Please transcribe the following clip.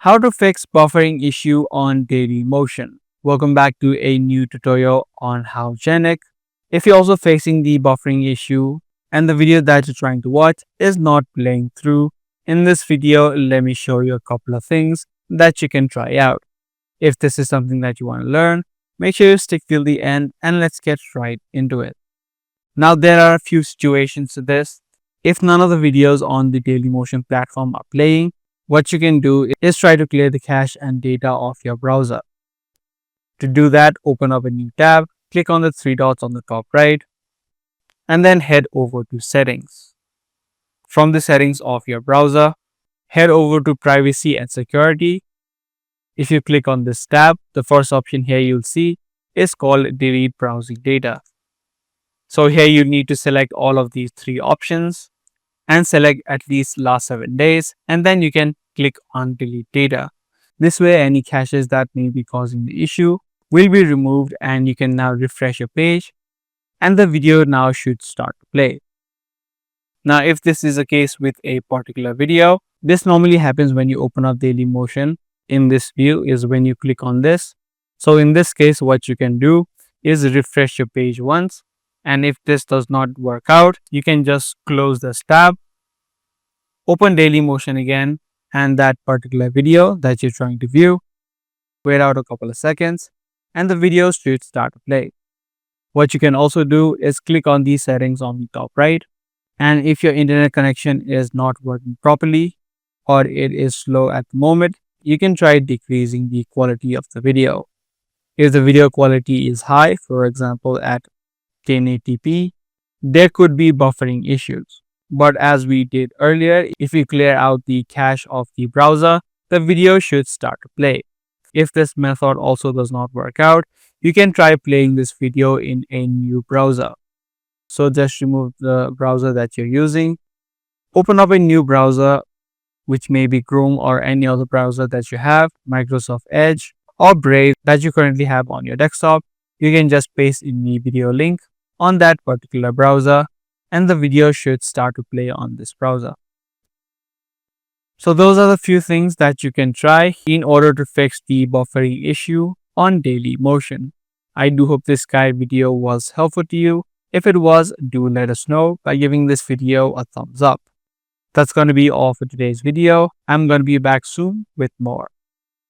How to fix buffering issue on Dailymotion. Welcome back to a new tutorial on Howgenic. If you're also facing the buffering issue and the video that you're trying to watch is not playing through, in this video, let me show you a couple of things that you can try out. If this is something that you want to learn, make sure you stick till the end and let's get right into it. Now, there are a few situations to this. If none of the videos on the Dailymotion platform are playing, what you can do is try to clear the cache and data off your browser. To do that, open up a new tab, click on the three dots on the top right, and then head over to Settings. From the settings of your browser, head over to Privacy and Security. If you click on this tab, the first option here you'll see is called Delete Browsing Data. So here you need to select all of these three options and select at least last 7 days, and then you can click on Delete Data. This way, any caches that may be causing the issue will be removed and you can now refresh your page and the video now should start to play. Now, if this is the case with a particular video, this normally happens when you open up Dailymotion. In this view is when you click on this. So in this case, what you can do is refresh your page once. And if this does not work out, you can just close this tab, open Dailymotion again, and that particular video that you're trying to view, wait out a couple of seconds, and the video should start to play. What you can also do is click on these settings on the top right, and if your internet connection is not working properly or it is slow at the moment, you can try decreasing the quality of the video. If the video quality is high, for example at 1080p, there could be buffering issues. But as we did earlier, if you clear out the cache of the browser, the video should start to play. If this method also does not work out, you can try playing this video in a new browser. So just remove the browser that you're using, open up a new browser, which may be Chrome or any other browser that you have, Microsoft Edge or Brave that you currently have on your desktop. You can just paste in the video link on that particular browser and the video should start to play on this browser. So those are the few things that you can try in order to fix the buffering issue on Dailymotion. I do hope this guide video was helpful to you. If it was, do let us know by giving this video a thumbs up. That's going to be all for today's video. I'm going to be back soon with more.